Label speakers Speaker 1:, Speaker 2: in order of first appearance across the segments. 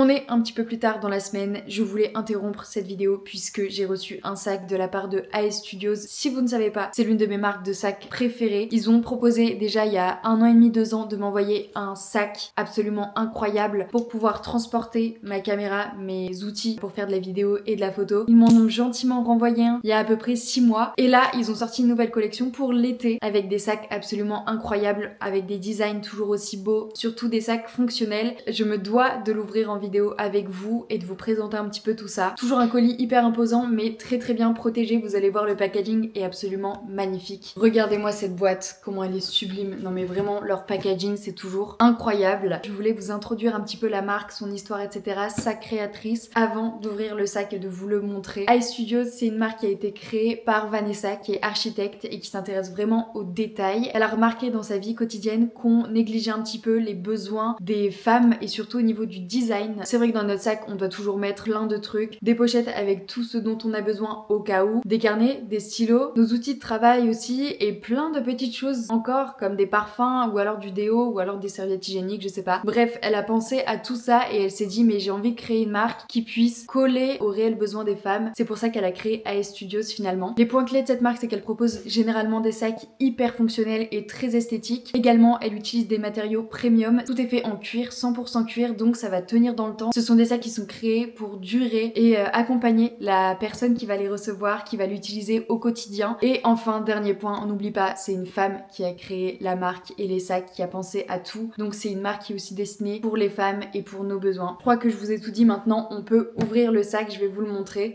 Speaker 1: On est un petit peu plus tard dans la semaine, je voulais interrompre cette vidéo puisque j'ai reçu un sac de la part de AS Studios. Si vous ne savez pas, c'est l'une de mes marques de sacs préférées. Ils ont proposé déjà il y a 1 an et demi, 2 ans de m'envoyer un sac absolument incroyable pour pouvoir transporter ma caméra, mes outils pour faire de la vidéo et de la photo. Ils m'en ont gentiment renvoyé un il y a à peu près 6 mois et là ils ont sorti une nouvelle collection pour l'été avec des sacs absolument incroyables, avec des designs toujours aussi beaux, surtout des sacs fonctionnels. Je me dois de l'ouvrir en vidéo avec vous et de vous présenter un petit peu tout ça. Toujours un colis hyper imposant mais très très bien protégé, vous allez voir le packaging est absolument magnifique. Regardez-moi cette boîte, comment elle est sublime. Non mais vraiment leur packaging c'est toujours incroyable. Je voulais vous introduire un petit peu la marque, son histoire etc, sa créatrice avant d'ouvrir le sac et de vous le montrer. AS Studios c'est une marque qui a été créée par Vanessa qui est architecte et qui s'intéresse vraiment aux détails. Elle a remarqué dans sa vie quotidienne qu'on négligeait un petit peu les besoins des femmes et surtout au niveau du design. C'est vrai que dans notre sac on doit toujours mettre plein de trucs, des pochettes avec tout ce dont on a besoin au cas où, des carnets, des stylos, nos outils de travail aussi et plein de petites choses encore comme des parfums ou alors du déo ou alors des serviettes hygiéniques, je sais pas. Bref, elle a pensé à tout ça et elle s'est dit mais j'ai envie de créer une marque qui puisse coller aux réels besoins des femmes. C'est pour ça qu'elle a créé AS Studios finalement. Les points clés de cette marque c'est qu'elle propose généralement des sacs hyper fonctionnels et très esthétiques. Également elle utilise des matériaux premium, tout est fait en cuir, 100% cuir, donc ça va tenir dans le temps. Ce sont des sacs qui sont créés pour durer et accompagner la personne qui va les recevoir, qui va l'utiliser au quotidien. Et enfin, dernier point, on n'oublie pas, c'est une femme qui a créé la marque et les sacs, qui a pensé à tout. Donc c'est une marque qui est aussi destinée pour les femmes et pour nos besoins. Je crois que je vous ai tout dit, maintenant on peut ouvrir le sac, je vais vous le montrer.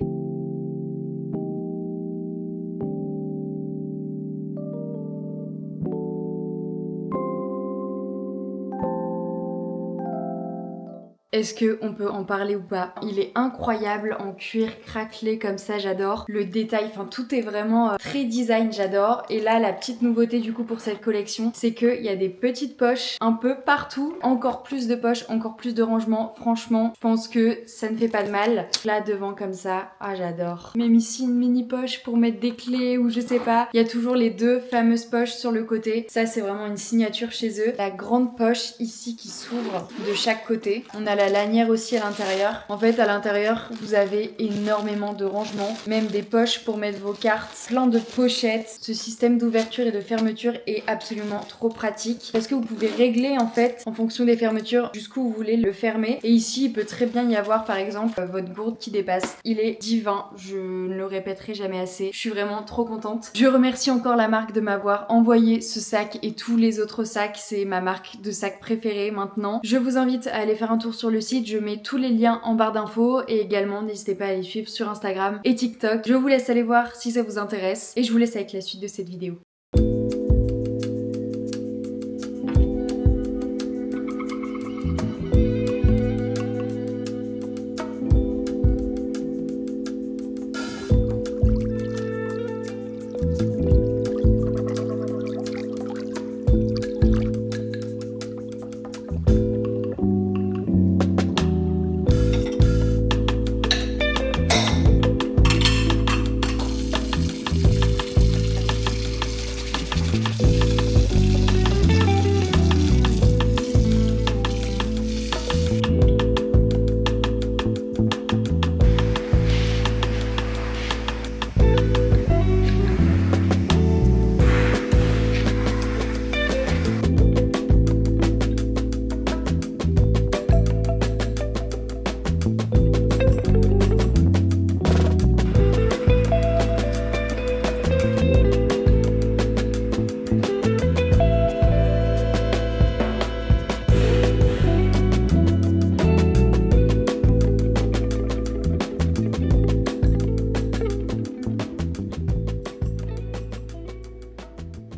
Speaker 1: Est-ce qu'on peut en parler ou pas? Il est incroyable en cuir craquelé comme ça, j'adore. Le détail, enfin tout est vraiment très design, j'adore. Et là, la petite nouveauté du coup pour cette collection, c'est qu'il y a des petites poches un peu partout. Encore plus de poches, encore plus de rangement. Franchement, je pense que ça ne fait pas de mal. Là devant comme ça, ah j'adore. Même ici une mini poche pour mettre des clés ou je sais pas. Il y a toujours les deux fameuses poches sur le côté. Ça c'est vraiment une signature chez eux. La grande poche ici qui s'ouvre de chaque côté. On a la lanière aussi à l'intérieur. En fait, à l'intérieur, vous avez énormément de rangements, même des poches pour mettre vos cartes, plein de pochettes. Ce système d'ouverture et de fermeture est absolument trop pratique parce que vous pouvez régler en fait en fonction des fermetures jusqu'où vous voulez le fermer. Et ici, il peut très bien y avoir par exemple votre gourde qui dépasse. Il est divin, je ne le répéterai jamais assez. Je suis vraiment trop contente. Je remercie encore la marque de m'avoir envoyé ce sac et tous les autres sacs. C'est ma marque de sac préférée maintenant. Je vous invite à aller faire un tour sur le site, je mets tous les liens en barre d'infos et également n'hésitez pas à les suivre sur Instagram et TikTok. Je vous laisse aller voir si ça vous intéresse et je vous laisse avec la suite de cette vidéo.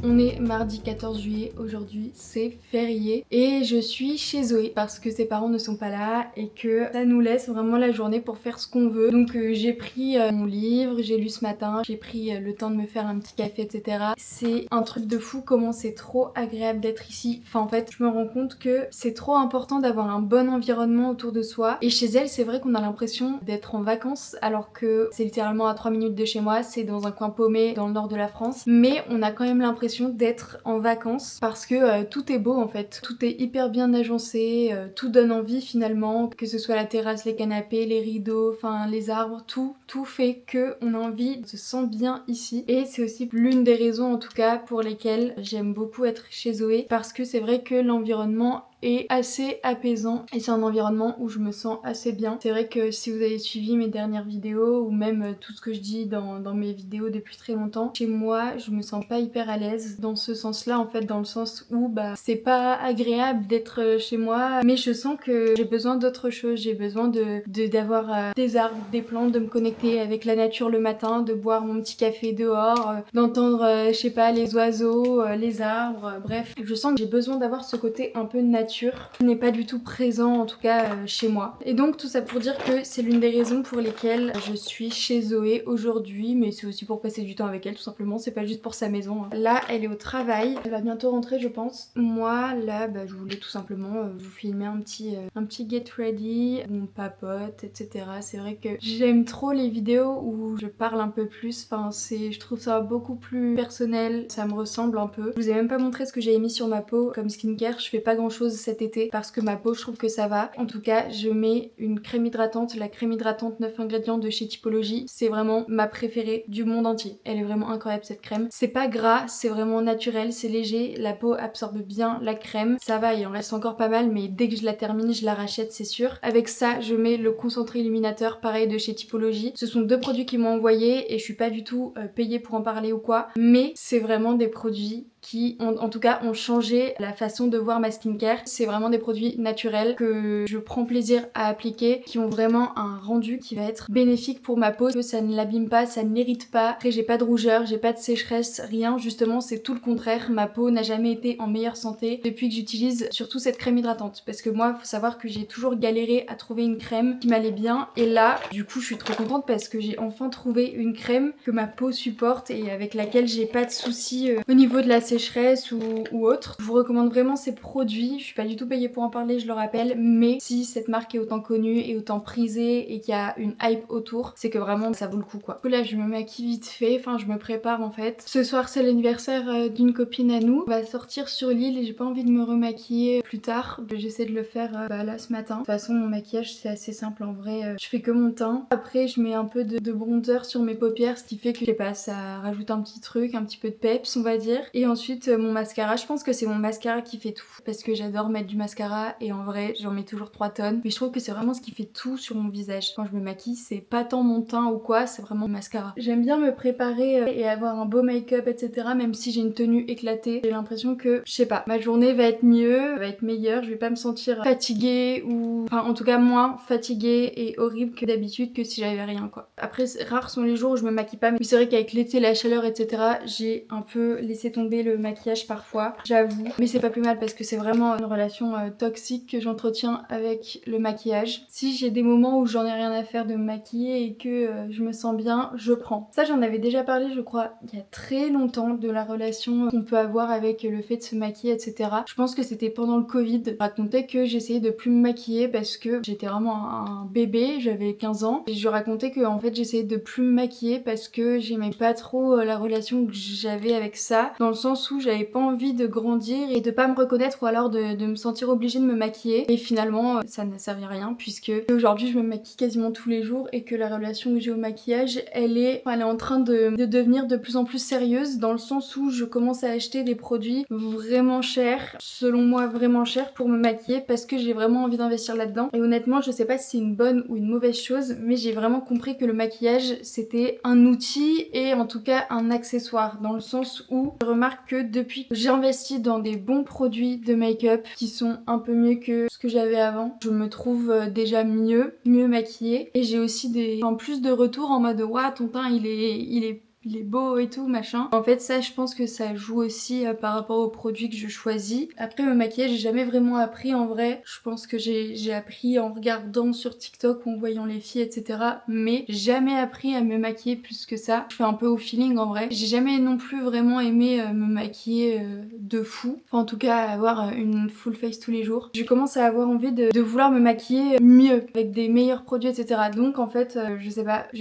Speaker 1: On est mardi 14 juillet, aujourd'hui c'est férié et je suis chez Zoé parce que ses parents ne sont pas là et que ça nous laisse vraiment la journée pour faire ce qu'on veut. Donc j'ai pris mon livre, j'ai lu ce matin, j'ai pris le temps de me faire un petit café etc. C'est un truc de fou comment c'est trop agréable d'être ici. Enfin en fait je me rends compte que c'est trop important d'avoir un bon environnement autour de soi et chez elle c'est vrai qu'on a l'impression d'être en vacances alors que c'est littéralement à 3 minutes de chez moi, c'est dans un coin paumé dans le nord de la France, mais on a quand même l'impression
Speaker 2: l'impression d'être en vacances parce que tout est beau en fait, tout est hyper bien agencé, tout donne envie finalement, que ce soit la terrasse, les canapés, les rideaux, enfin les arbres, tout fait que on a envie, on se sent bien ici. Et c'est aussi l'une des raisons en tout cas pour lesquelles j'aime beaucoup être chez Zoé, parce que c'est vrai que l'environnement est assez apaisant et c'est un environnement où je me sens assez bien. C'est vrai que si vous avez suivi mes dernières vidéos ou même tout ce que je dis dans mes vidéos depuis très longtemps, chez moi je me sens pas hyper à l'aise dans ce sens là, en fait, dans le sens où c'est pas agréable d'être chez moi, mais je sens que j'ai besoin d'autre chose, j'ai besoin d'avoir des arbres, des plantes, de me connecter avec la nature le matin, de boire mon petit café dehors, d'entendre je sais pas, les oiseaux, les arbres, bref, je sens que j'ai besoin d'avoir ce côté un peu nature qui n'est pas du tout présent en tout cas chez moi. Et donc tout ça pour dire que c'est l'une des raisons pour lesquelles je suis chez Zoé aujourd'hui, mais c'est aussi pour passer du temps avec elle tout simplement, c'est pas juste pour sa maison. Là elle est au travail, elle va bientôt rentrer je pense. Moi là je voulais tout simplement vous filmer un petit get ready, on papote etc. C'est vrai que j'aime trop les vidéos où je parle un peu plus, enfin je trouve ça beaucoup plus personnel, ça me ressemble un peu. Je vous ai même pas montré ce que j'ai mis sur ma peau comme skincare, je fais pas grand chose cet été parce que ma peau je trouve que ça va. En tout cas je mets une crème hydratante, la crème hydratante 9 ingrédients de chez Typologie, c'est vraiment ma préférée du monde entier. Elle est vraiment incroyable cette crème. C'est pas gras, c'est vraiment naturel, c'est léger, la peau absorbe bien la crème. Ça va, il en reste encore pas mal mais dès que je la termine je la rachète c'est sûr. Avec ça je mets le concentré illuminateur pareil de chez Typologie. Ce sont deux produits qu'ils m'ont envoyés et je suis pas du tout payée pour en parler ou quoi, mais c'est vraiment des produits qui en tout cas ont changé la façon de voir ma skincare. C'est vraiment des produits naturels que je prends plaisir à appliquer, qui ont vraiment un rendu qui va être bénéfique pour ma peau, que ça ne l'abîme pas, ça ne l'irrite pas. Après j'ai pas de rougeur, j'ai pas de sécheresse, rien, justement c'est tout le contraire. Ma peau n'a jamais été en meilleure santé depuis que j'utilise surtout cette crème hydratante, parce que moi faut savoir que j'ai toujours galéré à trouver une crème qui m'allait bien, et là du coup je suis trop contente parce que j'ai enfin trouvé une crème que ma peau supporte et avec laquelle j'ai pas de soucis au niveau de la sécheresse ou autre. Je vous recommande vraiment ces produits, je suis pas du tout payée pour en parler, je le rappelle, mais si cette marque est autant connue et autant prisée et qu'il y a une hype autour, c'est que vraiment ça vaut le coup quoi. Du coup là je me maquille vite fait, enfin je me prépare en fait. Ce soir c'est l'anniversaire d'une copine à nous, on va sortir sur l'île et j'ai pas envie de me remaquiller plus tard. J'essaie de le faire là ce matin. De toute façon mon maquillage c'est assez simple en vrai, je fais que mon teint. Après je mets un peu de bronzer sur mes paupières, ce qui fait que je sais pas, ça rajoute un petit truc, un petit peu de peps on va dire. Et ensuite mon mascara, je pense que c'est mon mascara qui fait tout parce que j'adore mettre du mascara et en vrai j'en mets toujours 3 tonnes, mais je trouve que c'est vraiment ce qui fait tout sur mon visage. Quand je me maquille c'est pas tant mon teint ou quoi, c'est vraiment mon mascara. J'aime bien me préparer et avoir un beau make-up etc, même si j'ai une tenue éclatée. J'ai l'impression que, je sais pas, ma journée va être mieux, va être meilleure, je vais pas me sentir fatiguée ou... enfin en tout cas moins fatiguée et horrible que d'habitude, que si j'avais rien quoi. Après rares sont les jours où je me maquille pas, mais c'est vrai qu'avec l'été, la chaleur etc, j'ai un peu laissé tomber le maquillage parfois, j'avoue. Mais c'est pas plus mal parce que c'est vraiment une relation toxique que j'entretiens avec le maquillage. Si j'ai des moments où j'en ai rien à faire de me maquiller et que je me sens bien, je prends. Ça j'en avais déjà parlé je crois il y a très longtemps, de la relation qu'on peut avoir avec le fait de se maquiller etc. Je pense que c'était pendant le Covid. Je racontais que j'essayais de plus me maquiller parce que j'étais vraiment un bébé, j'avais 15 ans. Et je racontais que en fait j'essayais de plus me maquiller parce que j'aimais pas trop la relation que j'avais avec ça, dans le sens où j'avais pas envie de grandir et de pas me reconnaître ou alors de me sentir obligée de me maquiller. Et finalement ça n'a servi à rien puisque aujourd'hui je me maquille quasiment tous les jours et que la relation que j'ai au maquillage elle est en train de devenir de plus en plus sérieuse, dans le sens où je commence à acheter des produits vraiment chers, selon moi vraiment chers, pour me maquiller parce que j'ai vraiment envie d'investir là-dedans. Et honnêtement je sais pas si c'est une bonne ou une mauvaise chose, mais j'ai vraiment compris que le maquillage c'était un outil et en tout cas un accessoire, dans le sens où je remarque que depuis que j'ai investi dans des bons produits de make-up qui sont un peu mieux que ce que j'avais avant, je me trouve déjà mieux maquillée, et j'ai aussi en plus de retours en mode waouh ton teint il est beau et tout machin. En fait ça je pense que ça joue aussi par rapport aux produits que je choisis. Après me maquiller j'ai jamais vraiment appris en vrai, je pense que j'ai appris en regardant sur TikTok ou en voyant les filles etc, mais j'ai jamais appris à me maquiller plus que ça. Je fais un peu au feeling en vrai. J'ai jamais non plus vraiment aimé me maquiller de fou, enfin en tout cas avoir une full face tous les jours. Je commence à avoir envie de vouloir me maquiller mieux avec des meilleurs produits etc, donc en fait je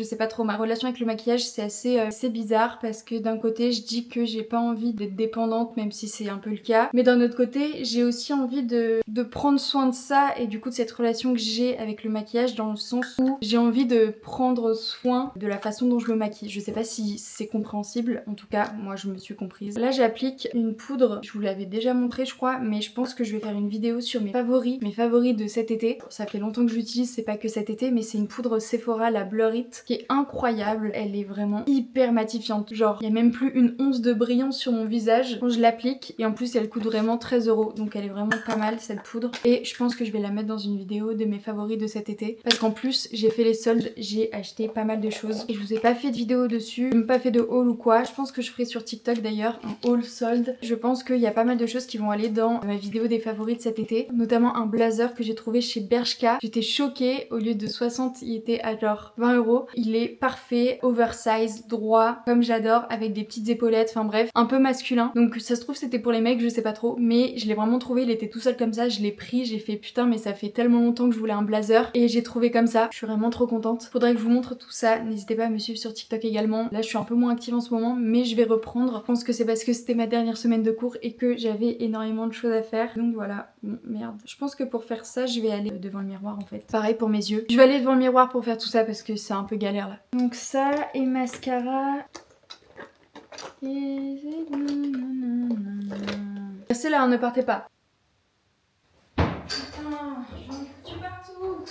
Speaker 2: sais pas trop, ma relation avec le maquillage c'est assez bizarre parce que d'un côté je dis que j'ai pas envie d'être dépendante, même si c'est un peu le cas, mais d'un autre côté j'ai aussi envie de prendre soin de ça et du coup de cette relation que j'ai avec le maquillage, dans le sens où j'ai envie de prendre soin de la façon dont je me maquille. Je sais pas si c'est compréhensible, en tout cas moi je me suis comprise. Là j'applique une poudre, je vous l'avais déjà montré je crois, mais je pense que je vais faire une vidéo sur mes favoris de cet été. Ça fait longtemps que je l'utilise, c'est pas que cet été, mais c'est une poudre Sephora, la Blur It, qui est incroyable. Elle est vraiment hyper matifiante. Genre, il y a même plus une once de brillant sur mon visage quand je l'applique. Et en plus, elle coûte vraiment 13 €. Donc elle est vraiment pas mal cette poudre. Et je pense que je vais la mettre dans une vidéo de mes favoris de cet été. Parce qu'en plus, j'ai fait les soldes, j'ai acheté pas mal de choses. Et je vous ai pas fait de vidéo dessus, même pas fait de haul ou quoi. Je pense que je ferai sur TikTok d'ailleurs un haul solde. Je pense qu'il y a pas mal de choses qui vont aller dans ma vidéo des favoris de cet été. Notamment un blazer que j'ai trouvé chez Bershka. J'étais choquée, au lieu de 60, il était à genre 20 €. Il est parfait, oversize, droit, comme j'adore, avec des petites épaulettes, enfin bref, un peu masculin. Donc ça se trouve c'était pour les mecs, je sais pas trop, mais je l'ai vraiment trouvé, il était tout seul comme ça, je l'ai pris, j'ai fait putain mais ça fait tellement longtemps que je voulais un blazer et j'ai trouvé comme ça. Je suis vraiment trop contente. Faudrait que je vous montre tout ça, n'hésitez pas à me suivre sur TikTok également. Là je suis un peu moins active en ce moment, mais je vais reprendre. Je pense que c'est parce que c'était ma dernière semaine de cours et que j'avais énormément de choses à faire. Donc voilà, bon, merde. Je pense que pour faire ça, je vais aller devant le miroir en fait. Pareil pour mes yeux. Je vais aller devant le miroir pour faire tout ça parce que c'est un peu galère là. Donc ça et mascara. Restez là, ne partez pas. Putain, j'en ai foutu partout.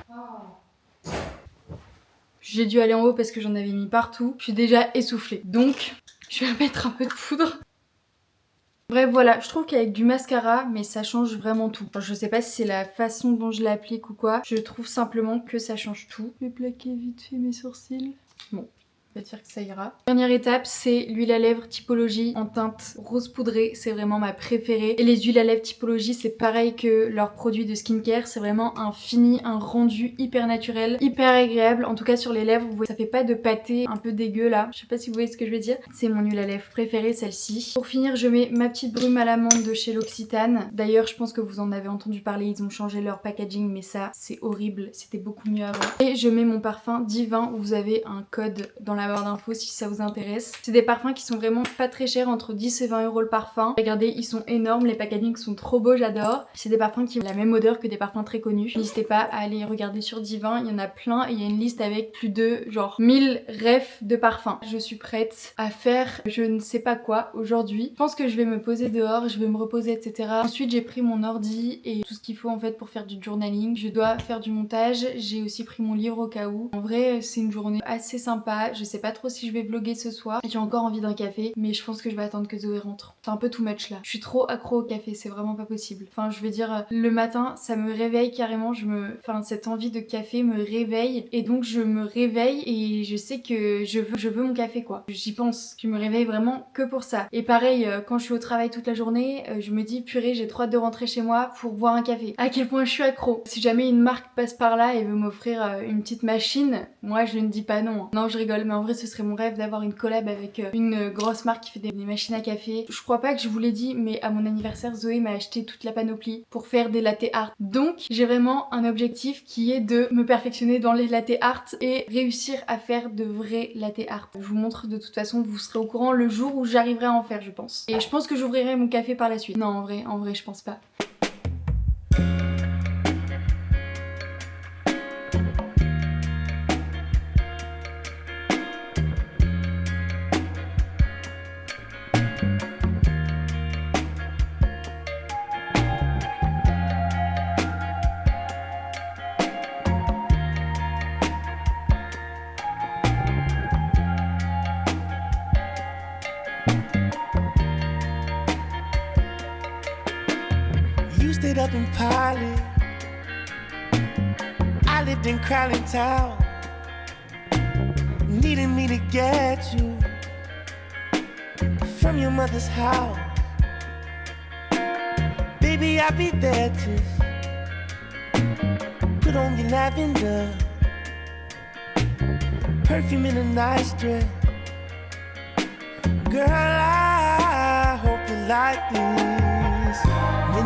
Speaker 2: Oh. J'ai dû aller en haut parce que j'en avais mis partout. Je suis déjà essoufflée. Donc, je vais mettre un peu de poudre. Bref voilà, je trouve qu'avec du mascara, mais ça change vraiment tout. Enfin, je sais pas si c'est la façon dont je l'applique ou quoi, je trouve simplement que ça change tout. Je vais plaquer vite fait mes sourcils. Bon. On va dire que ça ira. Dernière étape, c'est l'huile à lèvres Typologie en teinte rose poudrée. C'est vraiment ma préférée. Et les huiles à lèvres Typologie, c'est pareil que leurs produits de skincare. C'est vraiment un fini, un rendu hyper naturel, hyper agréable. En tout cas sur les lèvres, vous voyez, ça fait pas de pâté un peu dégueu là. Je sais pas si vous voyez ce que je veux dire. C'est mon huile à lèvres préférée, celle-ci. Pour finir, je mets ma petite brume à l'amande de chez L'Occitane. D'ailleurs, je pense que vous en avez entendu parler. Ils ont changé leur packaging, mais ça, c'est horrible. C'était beaucoup mieux avant. Et je mets mon parfum Divin. Vous avez un code dans la barre d'infos si ça vous intéresse. C'est des parfums qui sont vraiment pas très chers, entre 10 et 20 € le parfum. Regardez, ils sont énormes, les packagings sont trop beaux, j'adore. C'est des parfums qui ont la même odeur que des parfums très connus. N'hésitez pas à aller regarder sur Divin, il y en a plein et il y a une liste avec plus de genre 1000 refs de parfums. Je suis prête à faire je ne sais pas quoi aujourd'hui. Je pense que je vais me poser dehors, je vais me reposer, etc. Ensuite j'ai pris mon ordi et tout ce qu'il faut en fait pour faire du journaling. Je dois faire du montage, j'ai aussi pris mon livre au cas où. En vrai c'est une journée assez sympa, je sais pas trop si je vais vlogger ce soir. J'ai encore envie d'un café, mais je pense que je vais attendre que Zoé rentre. C'est un peu too much là. Je suis trop accro au café, c'est vraiment pas possible. Enfin, je veux dire, le matin, ça me réveille carrément. Enfin, cette envie de café me réveille. Et donc, je me réveille et je sais que je veux mon café quoi. J'y pense. Je me réveille vraiment que pour ça. Et pareil, quand je suis au travail toute la journée, je me dis, purée, j'ai trop hâte de rentrer chez moi pour boire un café. À quel point je suis accro. Si jamais une marque passe par là et veut m'offrir une petite machine, moi, je ne dis pas non. Non, je rigole, mais en vrai, ce serait mon rêve d'avoir une collab avec une grosse marque qui fait des machines à café. Je crois pas que je vous l'ai dit, mais à mon anniversaire, Zoé m'a acheté toute la panoplie pour faire des latte art. Donc, j'ai vraiment un objectif qui est de me perfectionner dans les latte art et réussir à faire de vrais latte art. Je vous montre de toute façon, vous serez au courant le jour où j'arriverai à en faire, je pense. Et je pense que j'ouvrirai mon café par la suite. Non, en vrai, je pense pas.
Speaker 3: You stayed up in Polly. I lived in Crowley Town. Needed me to get you from your mother's house. Baby, I'll be there, just put on your lavender, perfume in a nice dress. Girl, I hope you like this.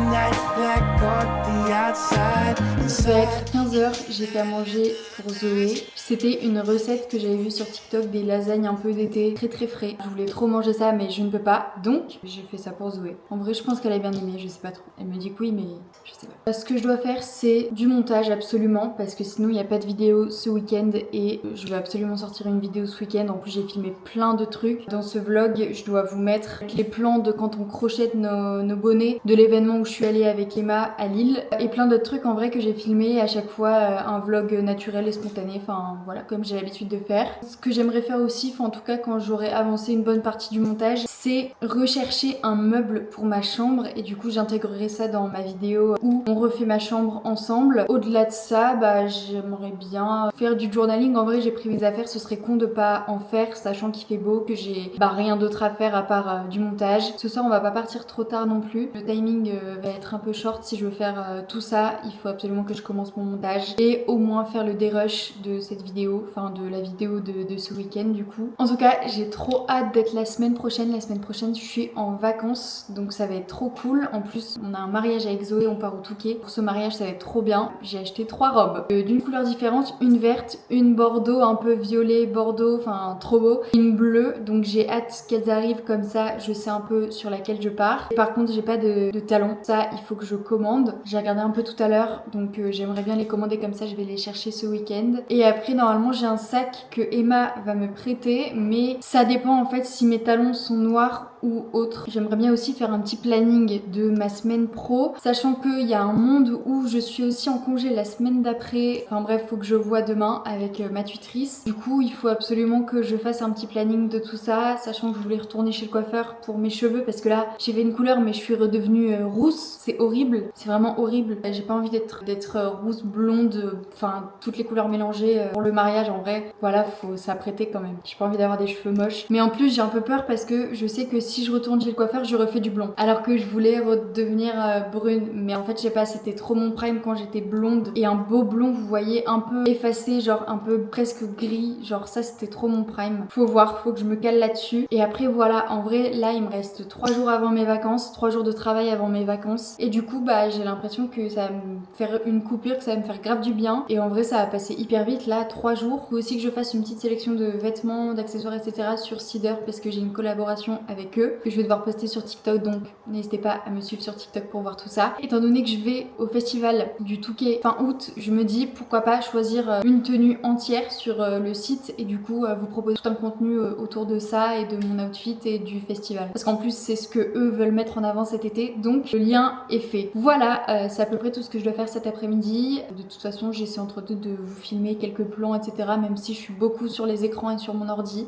Speaker 3: night, black on the outside.
Speaker 2: Il doit être 15h, j'ai fait à manger pour Zoé. C'était une recette que j'avais vue sur TikTok, des lasagnes un peu d'été, très très frais. Je voulais trop manger ça mais je ne peux pas, donc j'ai fait ça pour Zoé. En vrai je pense qu'elle a bien aimé, je sais pas trop. Elle me dit que oui mais je sais pas. Ce que je dois faire c'est du montage absolument, parce que sinon il n'y a pas de vidéo ce week-end et je veux absolument sortir une vidéo ce week-end. En plus j'ai filmé plein de trucs. Dans ce vlog je dois vous mettre les plans de quand on crochette nos bonnets, de l'événement où je suis allée avec Emma à Lille et plein d'autres trucs en vrai que j'ai filmé à chaque fois, un vlog naturel et spontané, enfin voilà, comme j'ai l'habitude de faire. Ce que j'aimerais faire aussi, en tout cas quand j'aurai avancé une bonne partie du montage, c'est rechercher un meuble pour ma chambre et du coup j'intégrerai ça dans ma vidéo où on refait ma chambre ensemble. Au-delà de ça, j'aimerais bien faire du journaling. En vrai j'ai pris mes affaires, ce serait con de pas en faire sachant qu'il fait beau, que j'ai rien d'autre à faire à part du montage. Ce soir on va pas partir trop tard non plus, le timing va être un peu short si je veux faire tout ça. Il faut absolument que je commence mon montage et au moins faire le dérush de cette vidéo, enfin de la vidéo de ce week-end du coup. En tout cas j'ai trop hâte d'être la semaine prochaine. La semaine prochaine je suis en vacances donc ça va être trop cool. En plus on a un mariage avec Zoé, on part au Touquet. Pour ce mariage ça va être trop bien. J'ai acheté 3 robes d'une couleur différente, une verte, une bordeaux un peu violet bordeaux, enfin trop beau, une bleue, donc j'ai hâte qu'elles arrivent comme ça je sais un peu sur laquelle je pars. Et par contre j'ai pas de talons, ça il faut que je commande. J'ai regardé un peu tout à l'heure donc j'aimerais bien les commander, comme ça je vais les chercher ce week-end. Et après normalement j'ai un sac que Emma va me prêter, mais ça dépend en fait si mes talons sont noirs ou autres. J'aimerais bien aussi faire un petit planning de ma semaine pro, sachant qu'il y a un monde où je suis aussi en congé la semaine d'après. Enfin bref, faut que je vois demain avec ma tutrice. Du coup il faut absolument que je fasse un petit planning de tout ça, sachant que je voulais retourner chez le coiffeur pour mes cheveux parce que là j'ai fait une couleur mais je suis redevenue rousse. C'est horrible, c'est vraiment horrible. J'ai pas envie d'être rousse, blonde, enfin toutes les couleurs mélangées pour le mariage. En vrai voilà, faut s'apprêter quand même. J'ai pas envie d'avoir des cheveux moches, mais en plus j'ai un peu peur parce que je sais que si je retourne chez le coiffeur je refais du blond, alors que je voulais redevenir brune, mais en fait je sais pas, c'était trop mon prime quand j'étais blonde, et un beau blond vous voyez un peu effacé, genre un peu presque gris, genre ça c'était trop mon prime. Faut voir, faut que je me cale là-dessus. Et après voilà, en vrai là il me reste 3 jours avant mes vacances, 3 jours de travail avant mes vacances, et du coup j'ai l'impression que ça va me faire une coupure, que ça va me faire grave du bien, et en vrai ça va passer hyper vite là, 3 jours. Faut aussi que je fasse une petite sélection de vêtements, d'accessoires etc sur Cider parce que j'ai une collaboration avec eux que je vais devoir poster sur TikTok, donc n'hésitez pas à me suivre sur TikTok pour voir tout ça. Étant donné que je vais au festival du Touquet fin août, je me dis pourquoi pas choisir une tenue entière sur le site et du coup vous proposer tout un contenu autour de ça et de mon outfit et du festival, parce qu'en plus c'est ce que eux veulent mettre en avant cet été, donc le lien est fait. Voilà, c'est à peu près tout ce que je dois faire cet après-midi. De toute façon j'essaie entre deux de vous filmer quelques plans etc, même si je suis beaucoup sur les écrans et sur mon ordi.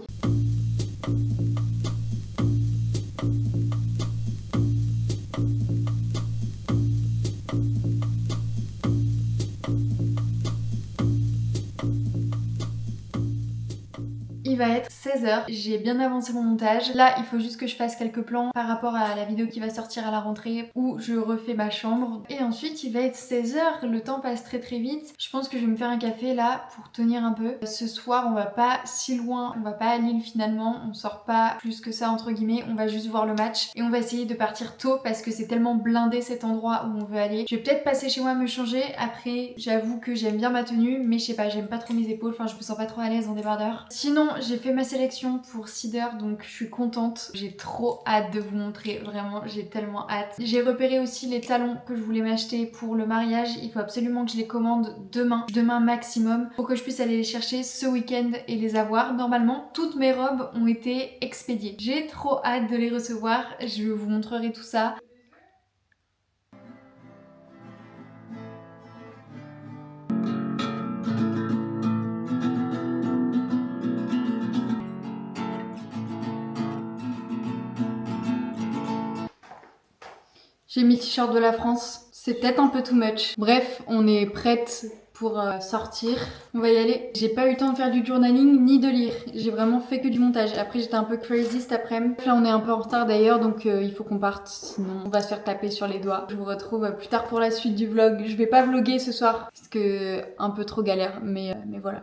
Speaker 2: Il va être 16h, j'ai bien avancé mon montage. Là il faut juste que je fasse quelques plans par rapport à la vidéo qui va sortir à la rentrée où je refais ma chambre. Et ensuite il va être 16h, le temps passe très très vite. Je pense que je vais me faire un café là pour tenir un peu. Ce soir on va pas si loin, on va pas à Lille finalement, on sort pas plus que ça entre guillemets, on va juste voir le match. Et on va essayer de partir tôt parce que c'est tellement blindé cet endroit où on veut aller. Je vais peut-être passer chez moi me changer, après j'avoue que j'aime bien ma tenue mais je sais pas, j'aime pas trop mes épaules, enfin je me sens pas trop à l'aise en débardeur. Sinon j'ai fait ma sélection pour Cider donc je suis contente. J'ai trop hâte de vous montrer, vraiment j'ai tellement hâte. J'ai repéré aussi les talons que je voulais m'acheter pour le mariage. Il faut absolument que je les commande demain maximum pour que je puisse aller les chercher ce week-end et les avoir. Normalement toutes mes robes ont été expédiées. J'ai trop hâte de les recevoir, je vous montrerai tout ça. J'ai mis le t-shirt de la France, c'est peut-être un peu too much. Bref, on est prête pour sortir. On va y aller. J'ai pas eu le temps de faire du journaling ni de lire. J'ai vraiment fait que du montage. Après j'étais un peu crazy cet après-midi. Là on est un peu en retard d'ailleurs donc il faut qu'on parte. Sinon on va se faire taper sur les doigts. Je vous retrouve plus tard pour la suite du vlog. Je vais pas vlogger ce soir parce que un peu trop galère mais voilà.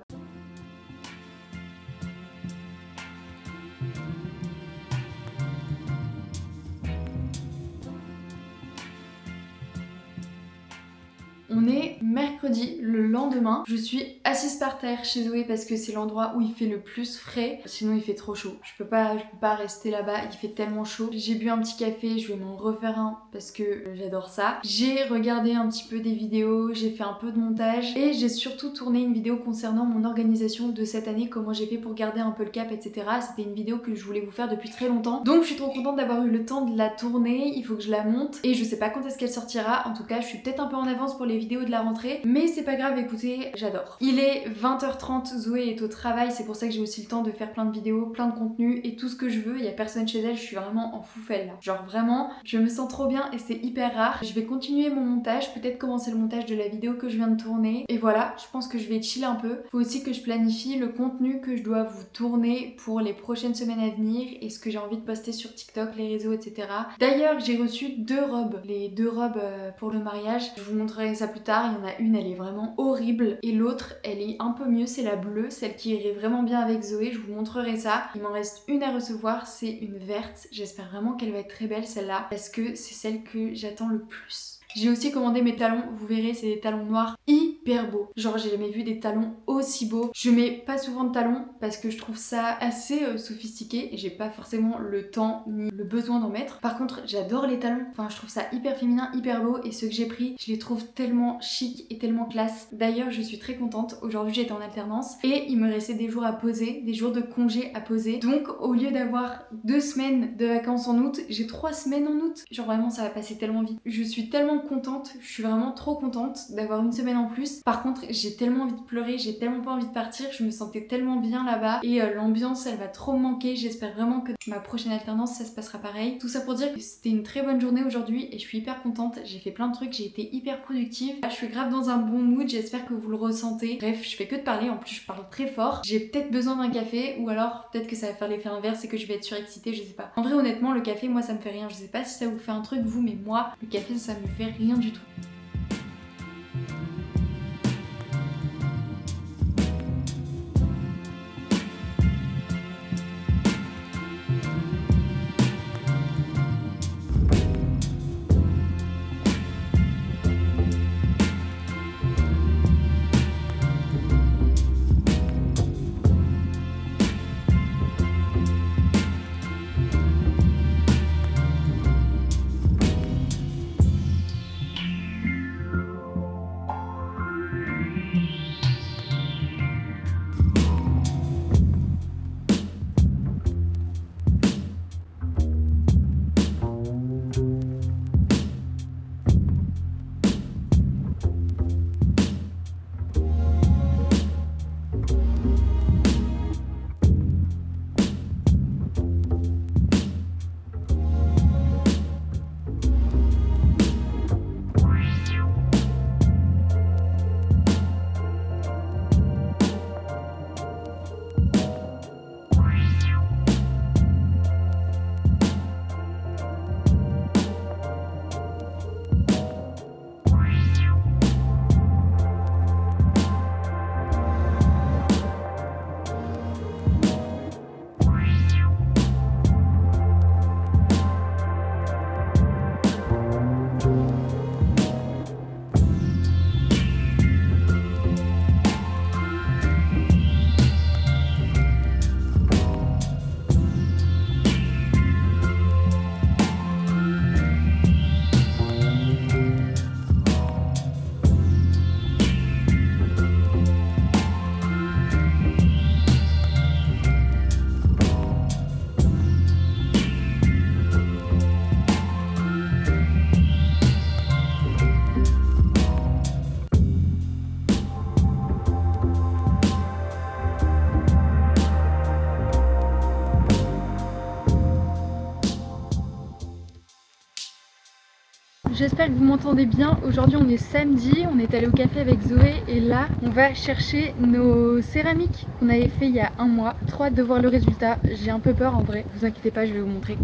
Speaker 1: On est mercredi, le lendemain. Je suis assise par terre chez Zoé parce que c'est l'endroit où il fait le plus frais. Sinon il fait trop chaud. Je peux pas rester là-bas, il fait tellement chaud. J'ai bu un petit café, je vais m'en refaire un parce que j'adore ça. J'ai regardé un petit peu des vidéos, j'ai fait un peu de montage et j'ai surtout tourné une vidéo concernant mon organisation de cette année, comment j'ai fait pour garder un peu le cap, etc. C'était une vidéo que je voulais vous faire depuis très longtemps. Donc je suis trop contente d'avoir eu le temps de la tourner, il faut que je la monte et je sais pas quand est-ce qu'elle sortira. En tout cas, je suis peut-être un peu en avance pour les vidéos de la rentrée, mais c'est pas grave, écoutez, j'adore. Il est 20h30, Zoé est au travail, c'est pour ça que j'ai aussi le temps de faire plein de vidéos, plein de contenu et tout ce que je veux. Il y a personne chez elle, je suis vraiment en foufelle là. Genre vraiment, je me sens trop bien et c'est hyper rare. Je vais continuer mon montage, peut-être commencer le montage de la vidéo que je viens de tourner. Et voilà, je pense que je vais chill un peu. Faut aussi que je planifie le contenu que je dois vous tourner pour les prochaines semaines à venir et ce que j'ai envie de poster sur TikTok, les réseaux, etc. D'ailleurs, j'ai reçu 2 robes, les 2 robes pour le mariage. Je vous montrerai ça plus tard. Il y en a une, elle est vraiment horrible et l'autre, elle est un peu mieux, c'est la bleue, celle qui irait vraiment bien avec Zoé. Je vous montrerai ça. Il m'en reste une à recevoir, c'est une verte. J'espère vraiment qu'elle va être très belle celle-là parce que c'est celle que j'attends le plus. J'ai aussi commandé mes talons, vous verrez, c'est des talons noirs hyper beaux. Genre j'ai jamais vu des talons aussi beaux. Je mets pas souvent de talons parce que je trouve ça assez sophistiqué et j'ai pas forcément le temps ni le besoin d'en mettre. Par contre, j'adore les talons. Enfin, je trouve ça hyper féminin, hyper beau et ceux que j'ai pris, je les trouve tellement chic et tellement classe. D'ailleurs, je suis très contente. Aujourd'hui, j'étais en alternance et il me restait des jours à poser, des jours de congé à poser. Donc, au lieu d'avoir 2 semaines de vacances en août, j'ai 3 semaines en août. Genre vraiment, ça va passer tellement vite. Je suis tellement contente, je suis vraiment trop contente d'avoir une semaine en plus. Par contre, j'ai tellement envie de pleurer, j'ai tellement pas envie de partir, je me sentais tellement bien là-bas et l'ambiance elle va trop me manquer. J'espère vraiment que ma prochaine alternance ça se passera pareil. Tout ça pour dire que c'était une très bonne journée aujourd'hui et je suis hyper contente, j'ai fait plein de trucs, j'ai été hyper productive. Là, je suis grave dans un bon mood, j'espère que vous le ressentez. Bref, je fais que de parler, en plus je parle très fort. J'ai peut-être besoin d'un café ou alors peut-être que ça va faire l'effet inverse et que je vais être surexcitée, je sais pas. En vrai honnêtement le café moi ça me fait rien, je sais pas si ça vous fait un truc vous, mais moi le café ça me fait rien du tout. J'espère que vous m'entendez bien. Aujourd'hui on est samedi, on est allé au café avec Zoé et là on va chercher nos céramiques qu'on avait fait il y a 1 mois. Trop hâte de voir le résultat, j'ai un peu peur en vrai, vous inquiétez pas, je vais vous montrer.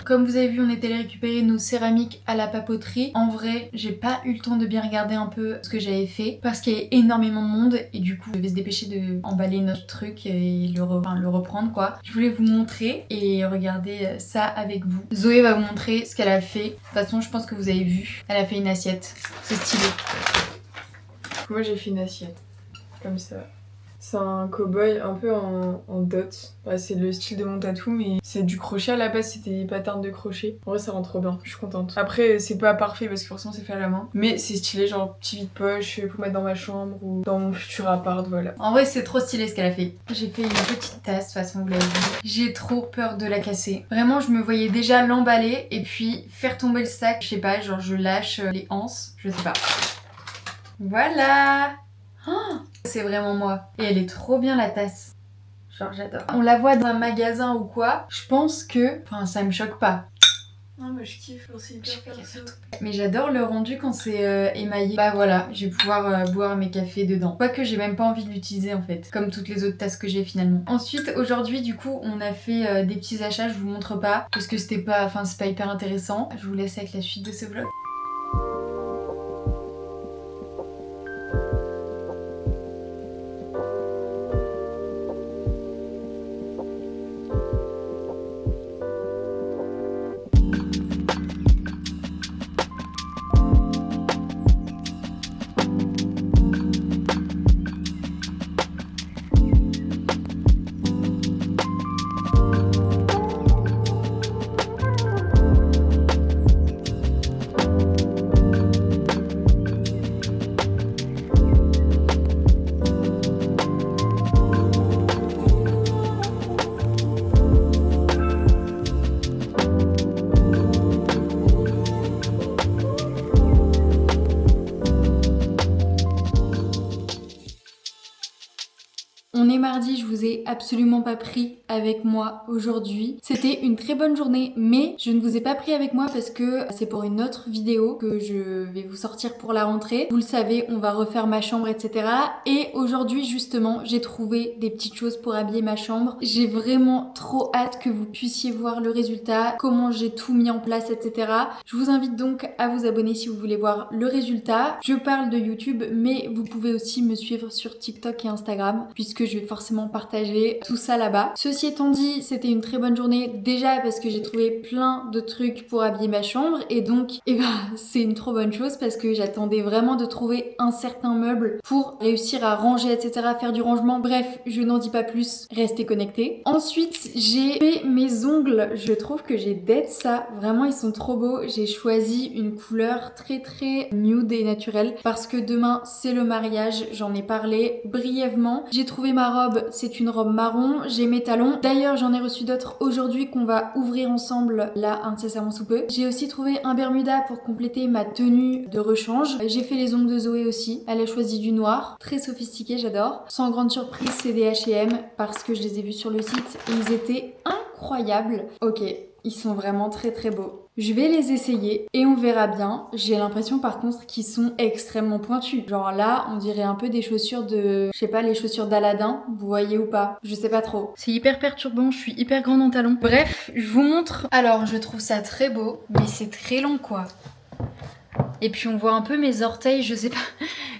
Speaker 1: Comme vous avez vu, on est allé récupérer nos céramiques à la papeterie. En vrai, j'ai pas eu le temps de bien regarder un peu ce que j'avais fait parce qu'il y a énormément de monde et du coup, je vais se dépêcher de emballer notre truc et le reprendre quoi. Je voulais vous montrer et regarder ça avec vous. Zoé va vous montrer ce qu'elle a fait. De toute façon, je pense que vous avez vu. Elle a fait une assiette. C'est stylé.
Speaker 2: Moi j'ai fait une assiette, comme ça. C'est un cow-boy un peu en dot. Bah, c'est le style de mon tatou, mais c'est du crochet à la base, c'était des patterns de crochet. En vrai, ça rend trop bien, je suis contente. Après, c'est pas parfait parce que forcément, c'est fait à la main. Mais c'est stylé, genre petit vide-poche pour mettre dans ma chambre ou dans mon futur appart, voilà.
Speaker 1: En vrai, c'est trop stylé ce qu'elle a fait. J'ai fait une petite tasse, de toute façon, vous l'avez vu. J'ai trop peur de la casser. Vraiment, je me voyais déjà l'emballer et puis faire tomber le sac. Je sais pas, genre je lâche les anses, je sais pas. Voilà! Oh, c'est vraiment moi. Et elle est trop bien la tasse. Genre j'adore. On la voit dans un magasin ou quoi, je pense que... Enfin ça me choque pas.
Speaker 2: Non mais je kiffe, c'est hyper perso.
Speaker 1: Mais j'adore le rendu quand c'est émaillé. Bah voilà, je vais pouvoir boire mes cafés dedans. Quoique j'ai même pas envie de l'utiliser en fait. Comme toutes les autres tasses que j'ai finalement. Ensuite aujourd'hui du coup on a fait des petits achats, je vous montre pas. Parce que c'était pas... Enfin c'est pas hyper intéressant. Je vous laisse avec la suite de ce vlog. On est mardi, je vous ai absolument pas pris avec moi aujourd'hui. C'était une très bonne journée, mais je ne vous ai pas pris avec moi parce que c'est pour une autre vidéo que je vais vous sortir pour la rentrée. Vous le savez, on va refaire ma chambre, etc. Et aujourd'hui, justement, j'ai trouvé des petites choses pour habiller ma chambre. J'ai vraiment trop hâte que vous puissiez voir le résultat, comment j'ai tout mis en place, etc. Je vous invite donc à vous abonner si vous voulez voir le résultat. Je parle de YouTube, mais vous pouvez aussi me suivre sur TikTok et Instagram, puisque je vais forcément partager tout ça là-bas. Ceci étant dit, c'était une très bonne journée déjà parce que j'ai trouvé plein de trucs pour habiller ma chambre et donc c'est une trop bonne chose parce que j'attendais vraiment de trouver un certain meuble pour réussir à ranger, etc., faire du rangement. Bref, je n'en dis pas plus, restez connectés. Ensuite, j'ai fait mes ongles. Je trouve que j'ai dead ça. Vraiment, ils sont trop beaux. J'ai choisi une couleur très nude et naturelle parce que demain, c'est le mariage. J'en ai parlé brièvement. J'ai trouvé ma robe, c'est une robe marron, j'ai mes talons. D'ailleurs, j'en ai reçu d'autres aujourd'hui qu'on va ouvrir ensemble là incessamment sous peu. J'ai aussi trouvé un bermuda pour compléter ma tenue de rechange. J'ai fait les ongles de Zoé aussi. Elle a choisi du noir, très sophistiqué, j'adore. Sans grande surprise, c'est des H&M parce que je les ai vus sur le site et ils étaient incroyables. Ok, ils sont vraiment très beaux. Je vais les essayer et on verra bien. J'ai l'impression par contre qu'ils sont extrêmement pointus. Genre là, on dirait un peu des chaussures de... Je sais pas, les chaussures d'Aladin, vous voyez ou pas? Je sais pas trop. C'est hyper perturbant, je suis hyper grande en talons. Bref, je vous montre. Alors, je trouve ça très beau, mais c'est très long quoi. Et puis on voit un peu mes orteils, je sais pas.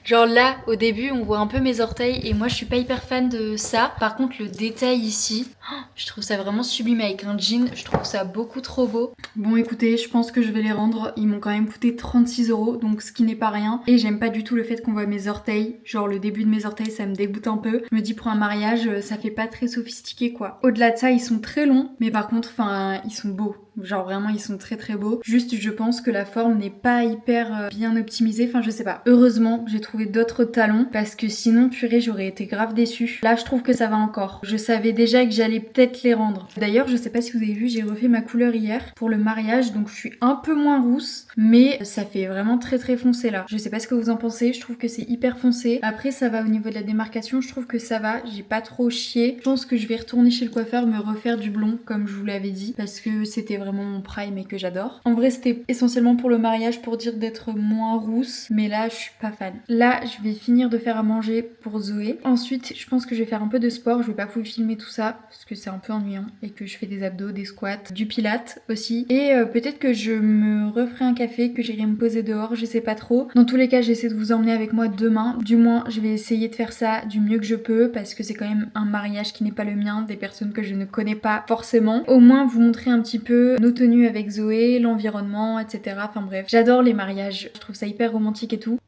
Speaker 1: Genre là, au début, on voit un peu mes orteils et moi je suis pas hyper fan de ça. Par contre, le détail ici, je trouve ça vraiment sublime avec un jean. Je trouve ça beaucoup trop beau. Bon écoutez, je pense que je vais les rendre. Ils m'ont quand même coûté 36 €, donc ce qui n'est pas rien. Et j'aime pas du tout le fait qu'on voit mes orteils. Genre le début de mes orteils, ça me dégoûte un peu. Je me dis pour un mariage, ça fait pas très sophistiqué quoi. Au-delà de ça, ils sont très longs. Mais par contre, enfin, ils sont beaux. Genre vraiment ils sont très beaux. Juste je pense que la forme n'est pas hyper bien optimisée. Enfin je sais pas. Heureusement j'ai trouvé d'autres talons parce que sinon purée j'aurais été grave déçue. Là je trouve que ça va encore. Je savais déjà que j'allais peut-être les rendre. D'ailleurs je sais pas si vous avez vu, j'ai refait ma couleur hier pour le mariage. Donc je suis un peu moins rousse. Mais ça fait vraiment très foncé là. Je sais pas ce que vous en pensez. Je trouve que c'est hyper foncé. Après ça va au niveau de la démarcation. Je trouve que ça va. J'ai pas trop chié. Je pense que je vais retourner chez le coiffeur me refaire du blond comme je vous l'avais dit. Parce que c'était vraiment mon prime et que j'adore. En vrai c'était essentiellement pour le mariage pour dire d'être moins rousse, mais là je suis pas fan. Là
Speaker 2: Là, je vais finir de faire à manger pour Zoé. Ensuite, je pense que je vais faire un peu de sport. Je vais pas vous filmer tout ça parce que c'est un peu ennuyant et que je fais des abdos, des squats, du pilates aussi. Et peut-être que je me referai un café, que j'irai me poser dehors, je sais pas trop. Dans tous les cas, j'essaie de vous emmener avec moi demain. Du moins, je vais essayer de faire ça du mieux que je peux parce que c'est quand même un mariage qui n'est pas le mien, des personnes que je ne connais pas forcément. Au moins vous montrer un petit peu nos tenues avec Zoé, l'environnement, etc. Enfin bref, j'adore les mariages, je trouve ça hyper romantique et tout.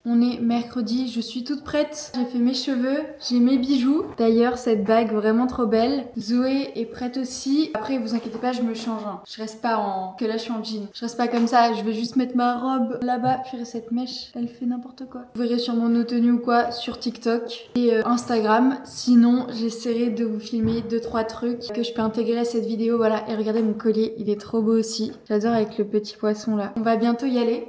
Speaker 2: On est mercredi, je suis toute prête. J'ai fait mes cheveux, j'ai mes bijoux. D'ailleurs, cette bague vraiment trop belle. Zoé est prête aussi. Après, vous inquiétez pas, je me change. Hein. Je reste pas en... Que là, je suis en jean. Je reste pas comme ça, je vais juste mettre ma robe là-bas. Puis cette mèche, elle fait n'importe quoi. Vous verrez sûrement nos tenues ou quoi sur TikTok et Instagram. Sinon, j'essaierai de vous filmer 2-3 trucs que je peux intégrer à cette vidéo. Voilà, et regardez mon collier, il est trop beau aussi. J'adore avec le petit poisson là. On va bientôt y aller.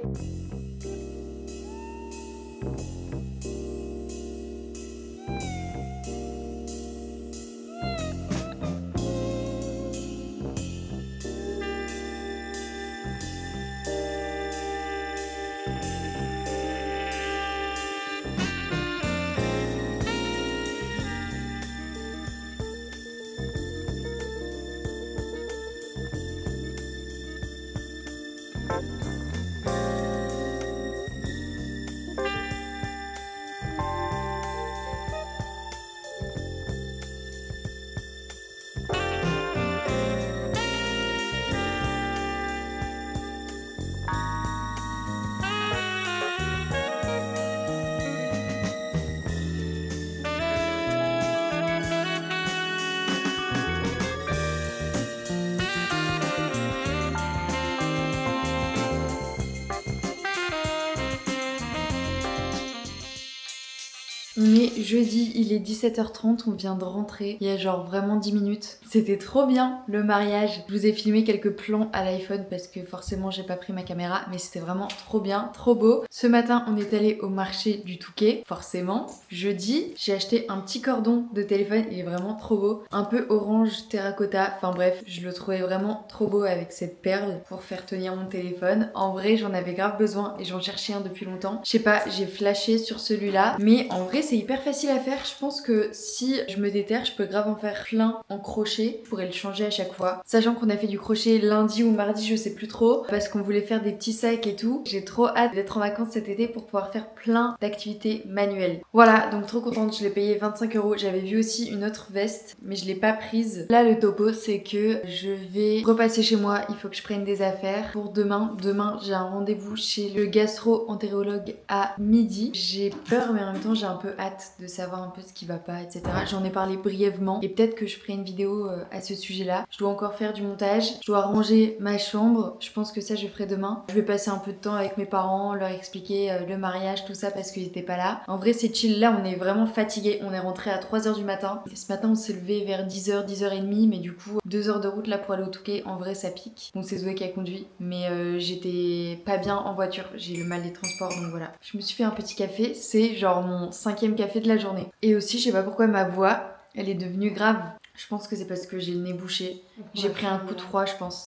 Speaker 2: On est jeudi, il est 17h30, on vient de rentrer il y a genre vraiment 10 minutes. C'était trop bien le mariage. Je vous ai filmé quelques plans à l'iPhone parce que forcément j'ai pas pris ma caméra, mais c'était vraiment trop bien, trop beau. Ce matin on est allé au marché du Touquet, forcément. Jeudi, j'ai acheté un petit cordon de téléphone, il est vraiment trop beau. Un peu orange terracotta, enfin bref, je le trouvais vraiment trop beau avec cette perle pour faire tenir mon téléphone. En vrai j'en avais grave besoin et j'en cherchais un depuis longtemps. Je sais pas, j'ai flashé sur celui-là, mais en vrai c'est hyper facile à faire. Je pense que si je me déterre, je peux grave en faire plein en crochet. Je pourrais le changer à chaque fois. Sachant qu'on a fait du crochet lundi ou mardi, je sais plus trop, parce qu'on voulait faire des petits sacs et tout. J'ai trop hâte d'être en vacances cet été pour pouvoir faire plein d'activités manuelles. Voilà, donc trop contente. Je l'ai payé 25 €. J'avais vu aussi une autre veste, mais je l'ai pas prise. Là, le topo, c'est que je vais repasser chez moi. Il faut que je prenne des affaires pour demain. Demain, j'ai un rendez-vous chez le gastro-entérologue à midi. J'ai peur, mais en même temps, j'ai un peu hâte de savoir un peu ce qui va pas, etc. J'en ai parlé brièvement et peut-être que je ferai une vidéo à ce sujet-là. Je dois encore faire du montage, je dois ranger ma chambre. Je pense que ça, je ferai demain. Je vais passer un peu de temps avec mes parents, leur expliquer le mariage, tout ça parce qu'ils étaient pas là. En vrai, c'est chill. Là, on est vraiment fatigués. On est rentré à 3h du matin. Et ce matin, on s'est levé vers 10h, 10h30, mais du coup, 2 heures de route là pour aller au Touquet. En vrai, ça pique. Donc, c'est Zoé qui a conduit, mais j'étais pas bien en voiture. J'ai eu le mal des transports, donc voilà. Je me suis fait un petit café. C'est genre mon 5e café de la journée. Et aussi, je sais pas pourquoi ma voix, elle est devenue grave. Je pense que c'est parce que j'ai le nez bouché. J'ai pris un coup de froid, je pense.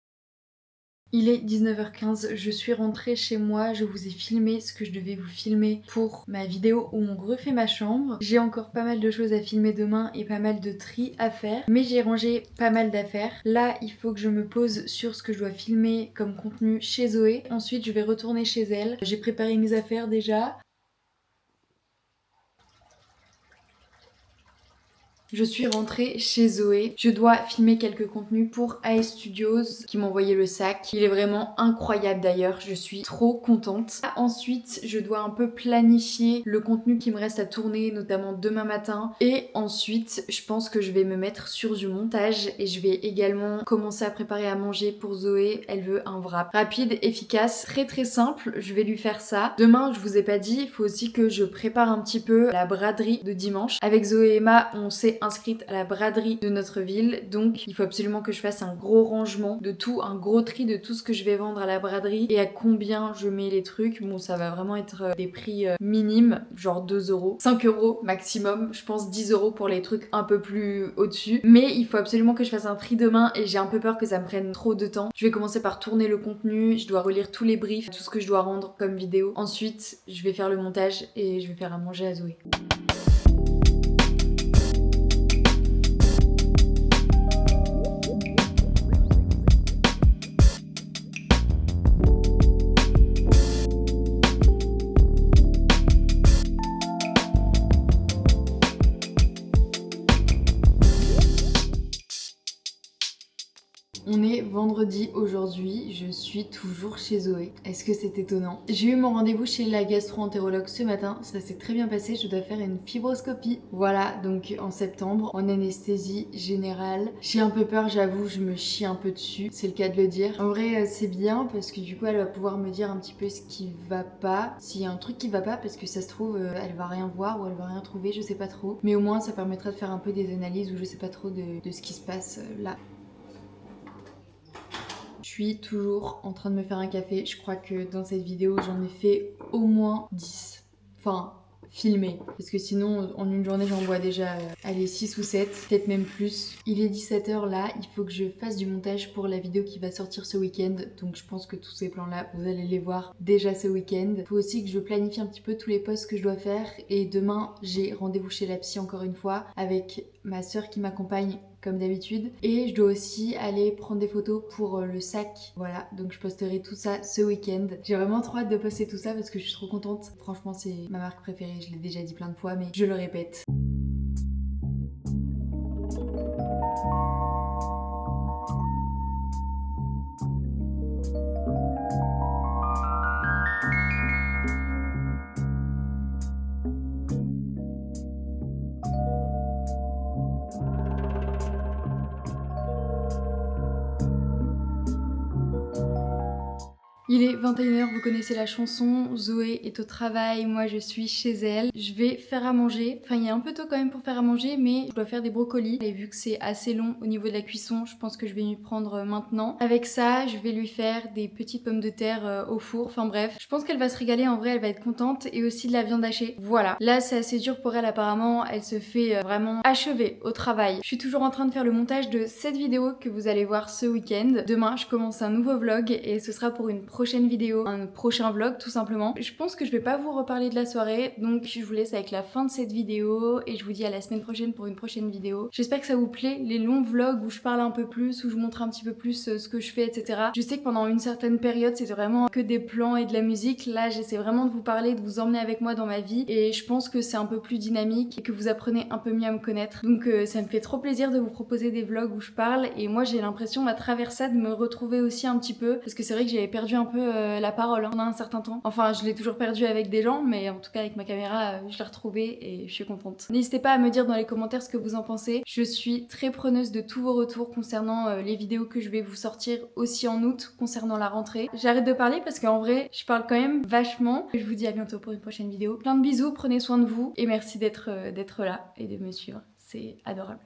Speaker 2: Il est 19h15, je suis rentrée chez moi, je vous ai filmé ce que je devais vous filmer pour ma vidéo où on refait ma chambre. J'ai encore pas mal de choses à filmer demain et pas mal de tri à faire, mais j'ai rangé pas mal d'affaires. Là, il faut que je me pose sur ce que je dois filmer comme contenu chez Zoé. Ensuite, je vais retourner chez elle. J'ai préparé mes affaires déjà. Je suis rentrée chez Zoé. Je dois filmer quelques contenus pour AS Studios qui m'ont envoyé le sac. Il est vraiment incroyable d'ailleurs. Je suis trop contente. Ensuite, je dois un peu planifier le contenu qui me reste à tourner, notamment demain matin. Et ensuite, je pense que je vais me mettre sur du montage et je vais également commencer à préparer à manger pour Zoé. Elle veut un wrap rapide, efficace, très très simple. Je vais lui faire ça. Demain, je vous ai pas dit, il faut aussi que je prépare un petit peu la braderie de dimanche. Avec Zoé et Emma, on s'est
Speaker 1: inscrite à la braderie de notre ville, donc il faut absolument que je fasse un gros rangement de tout, un gros tri de tout ce que je vais vendre à la braderie et à combien je mets les trucs. Bon, ça va vraiment être des prix minimes, genre 2 €, 5 € maximum, je pense 10 € pour les trucs un peu plus au-dessus. Mais il faut absolument que je fasse un tri demain et j'ai un peu peur que ça me prenne trop de temps. Je vais commencer par tourner le contenu, je dois relire tous les briefs, tout ce que je dois rendre comme vidéo. Ensuite, je vais faire le montage et je vais faire à manger à Zoé. On est vendredi aujourd'hui, je suis toujours chez Zoé. Est-ce que c'est étonnant? J'ai eu mon rendez-vous chez la gastro-entérologue ce matin, ça s'est très bien passé, je dois faire une fibroscopie. Voilà, donc en septembre, en anesthésie générale. J'ai un peu peur, j'avoue, je me chie un peu dessus, c'est le cas de le dire. En vrai, c'est bien parce que du coup, elle va pouvoir me dire un petit peu ce qui va pas, s'il y a un truc qui va pas, parce que ça se trouve, elle va rien voir ou elle va rien trouver, je sais pas trop. Mais au moins, ça permettra de faire un peu des analyses ou je sais pas trop de ce qui se passe là. Je suis toujours en train de me faire un café. Je crois que dans cette vidéo, j'en ai fait au moins 10. Enfin, filmé. Parce que sinon, en une journée, j'en bois déjà, allez, 6 ou 7, peut-être même plus. Il est 17 h là, il faut que je fasse du montage pour la vidéo qui va sortir ce week-end. Donc je pense que tous ces plans-là, vous allez les voir déjà ce week-end. Il faut aussi que je planifie un petit peu tous les posts que je dois faire. Et demain, j'ai rendez-vous chez la psy encore une fois, avec ma soeur qui m'accompagne comme d'habitude. Et je dois aussi aller prendre des photos pour le sac. Voilà, donc je posterai tout ça ce week-end. J'ai vraiment trop hâte de poster tout ça parce que je suis trop contente. Franchement, c'est ma marque préférée, je l'ai déjà dit plein de fois, mais je le répète. Il est 21 h, vous connaissez la chanson, Zoé est au travail, moi je suis chez elle. Je vais faire à manger, enfin il est un peu tôt quand même pour faire à manger, mais je dois faire des brocolis. Et vu que c'est assez long au niveau de la cuisson, je pense que je vais m'y prendre maintenant. Avec ça, je vais lui faire des petites pommes de terre au four, enfin bref. Je pense qu'elle va se régaler, en vrai elle va être contente, et aussi de la viande hachée. Voilà, là c'est assez dur pour elle apparemment, elle se fait vraiment achever au travail. Je suis toujours en train de faire le montage de cette vidéo que vous allez voir ce week-end. Demain, je commence un nouveau vlog et ce sera pour une prochaine vidéo, un prochain vlog tout simplement. Je pense que je vais pas vous reparler de la soirée, donc je vous laisse avec la fin de cette vidéo et je vous dis à la semaine prochaine pour une prochaine vidéo. J'espère que ça vous plaît, les longs vlogs où je parle un peu plus, où je montre un petit peu plus ce que je fais, etc. Je sais que pendant une certaine période, c'était vraiment que des plans et de la musique. Là, j'essaie vraiment de vous parler, de vous emmener avec moi dans ma vie et je pense que c'est un peu plus dynamique et que vous apprenez un peu mieux à me connaître. Donc ça me fait trop plaisir de vous proposer des vlogs où je parle et moi j'ai l'impression à travers ça de me retrouver aussi un petit peu parce que c'est vrai que j'avais perdu un peu la parole pendant un certain temps. Enfin, je l'ai toujours perdu avec des gens, mais en tout cas avec ma caméra, je l'ai retrouvée et je suis contente. N'hésitez pas à me dire dans les commentaires ce que vous en pensez. Je suis très preneuse de tous vos retours concernant les vidéos que je vais vous sortir aussi en août concernant la rentrée. J'arrête de parler parce qu'en vrai, je parle quand même vachement. Je vous dis à bientôt pour une prochaine vidéo. Plein de bisous, prenez soin de vous et merci d'être là et de me suivre. C'est adorable.